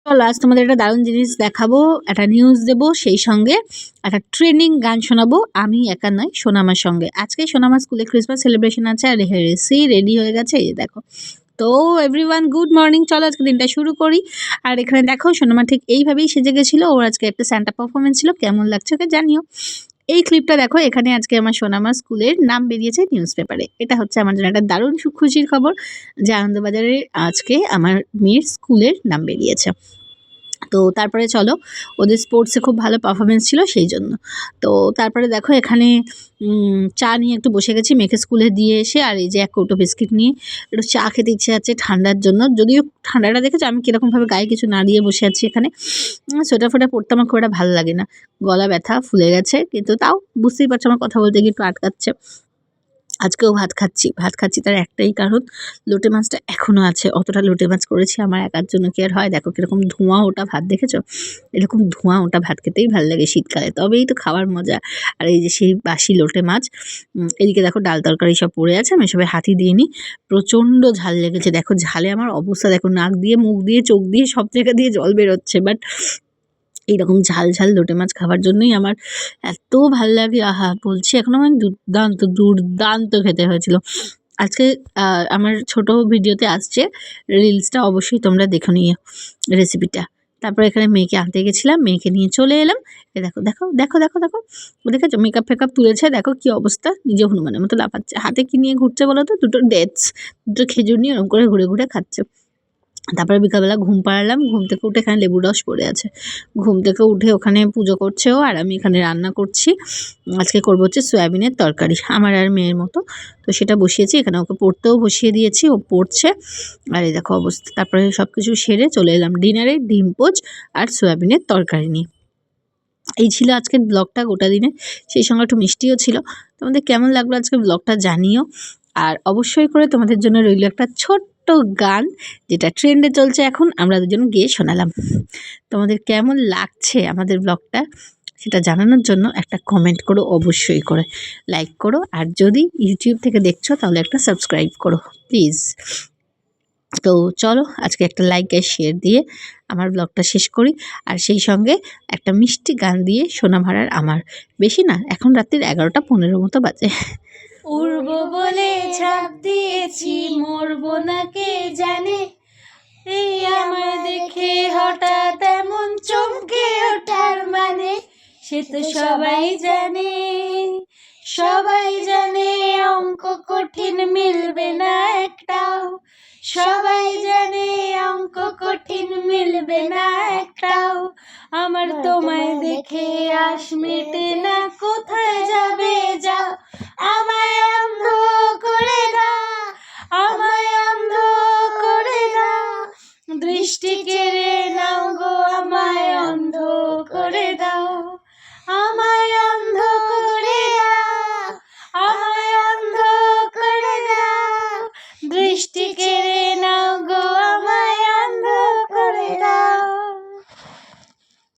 চলো আজ তোমাদের একটা দারুণ জিনিস দেখাবো, একটা নিউজ দেবো, সেই সঙ্গে একটা ট্রেনিং গান শোনাবো। আমি একা নয়, সোনামার সঙ্গে। আজকে সোনামার স্কুলে ক্রিসমাস সেলিব্রেশন আছে আর হেরেসি রেডি হয়ে গেছে, এই দেখো। তো এভরিওয়ান গুড মর্নিং, চলো আজকে দিনটা শুরু করি। আর এখানে দেখো সোনামা ঠিক এইভাবেই সেজে গেছিলো, ওর আজকে একটা স্যান্টা পারফরমেন্স ছিল, কেমন লাগছে ওকে জানিও। এই ক্লিপটা দেখো, এখানে আজকে আমার সোনামা স্কুলের নাম বেরিয়েছে নিউজ পেপারে। এটা হচ্ছে আমার জন্য একটা দারুণ খুশির খবর যে আনন্দবাজারে আজকে আমার মেয়ের স্কুলের নাম বেরিয়েছে। তো তারপরে চলো, ওদের স্পোর্টসে খুব ভালো পারফরমেন্স ছিল সেই জন্য। তো তারপরে দেখো এখানে চা নিয়ে একটু বসে গেছি মেয়েকে স্কুলে দিয়ে এসে, আর এই যে এক কৌটো বিস্কিট নিয়ে একটু চা খেতে ইচ্ছে আছে ঠান্ডার জন্য। যদিও ঠান্ডাটা দেখেছো আমি কীরকমভাবে গায়ে কিছু না দিয়ে বসে আছি এখানে। সোয়েটার ফোটা পরতে আমার খুব একটা ভালো লাগে না, গলা ব্যথা ফুলে গেছে, কিন্তু তাও বুঝতেই পারছো আমার কথা বলতে গিয়ে একটু আটকাচ্ছে। আজকেও ভাত খাচ্ছি তার একটাই কারণ, লোটে মাছটা এখনও আছে। অতটা লোটে মাছ করেছি আমার একার জন্য কি আর হয়? দেখো কিরকম ধোঁয়া ওটা ভাত, দেখেছো? এরকম ধোঁয়া ওটা ভাত খেতেই ভালো লাগে শীতকালে, তবেই তো খাওয়ার মজা। আর এই যে সেই বাসি লোটে মাছ, এদিকে দেখো ডাল তরকারি সব পড়ে আছে, আমি সবাই হাতই দিইনি। প্রচণ্ড ঝাল লেগেছে, দেখো ঝালে আমার অবস্থা দেখো, নাক দিয়ে মুখ দিয়ে চোখ দিয়ে সব জায়গা দিয়ে জল বেরোচ্ছে। বাট এইরকম ঝাল ঝাল লোটে মাছ খাবার জন্যই আমার এত ভাল লাগে, আহা বলছি এখনো আমার দুর্দান্ত দুর্দান্ত খেতে হয়েছিল আজকে। আমার ছোট ভিডিওতে আসছে, রিলসটা অবশ্যই তোমরা দেখে নিও রেসিপিটা। তারপর এখানে মেয়েকে আনতে গেছিলাম, মেয়েকে নিয়ে চলে এলাম। এ দেখো দেখো দেখো দেখো দেখো, দেখেছো মেকআপ ফেকআপ তুলেছে, দেখো কি অবস্থা, নিজে হনুমানের মতো লাফাচ্ছে। হাতে কি নিয়ে ঘুরছে বলো তো? দুটো ডেটস, দুটো খেজুর নিয়ে ওরকম করে ঘুরে ঘুরে খাচ্ছে। তারপরে বিকালবেলা ঘুম পাড়ালাম, ঘুম থেকে উঠে এখানে লেবুর রস পড়ে আছে। ঘুম থেকে উঠে ওখানে পুজো করছে ও, আর আমি এখানে রান্না করছি। আজকে করবো হচ্ছে সয়াবিনের তরকারি, আমার আর মেয়ের মতো। তো সেটা বসিয়েছি এখানে, ওকে পড়তেও বসিয়ে দিয়েছি, ও পড়ছে। আর এই দেখো অবস্থা। তারপরে সব কিছু সেরে চলে এলাম ডিনারে, ডিম পোচ আর সয়াবিনের তরকারি নিয়ে। এই ছিল আজকের ব্লগটা গোটা দিনে, সেই সঙ্গে একটু মিষ্টিও ছিল। তোমাদের কেমন লাগলো আজকের ব্লগটা জানিও। আর অবশ্যই করে তোমাদের জন্য রইল একটা ছোট্ট গান, যেটা ট্রেন্ডে চলছে এখন, আমরা দুজন গেয়ে শোনালাম। তোমাদের কেমন লাগছে আমাদের ব্লগটা সেটা জানানোর জন্য একটা কমেন্ট করো, অবশ্যই করে লাইক করো, আর যদি ইউটিউব থেকে দেখছো তাহলে একটা সাবস্ক্রাইব করো প্লিজ। তো চলো আজকে একটা লাইক আর শেয়ার দিয়ে আমার ব্লগটা শেষ করি, আর সেই সঙ্গে একটা মিষ্টি গান দিয়ে সোনামহারার আমার। বেশি না, এখন রাত্রির 11:15 মতো বাজে। উড়ব বলে ঝাঁপ দিয়েছি, মরবো না কে জানে। এই আমার দেখে হঠাৎ এমন চমকে ওঠার মানে, সে তো সবাই জানে। সবাই জানে অঙ্ক কঠিন মিলবে না একটাও। সবাই জানে অঙ্ক কঠিন মিলবে না একটাও। আমার তোমায় দেখে আশ মেটে না, কোথায় যাবে যাও। আমার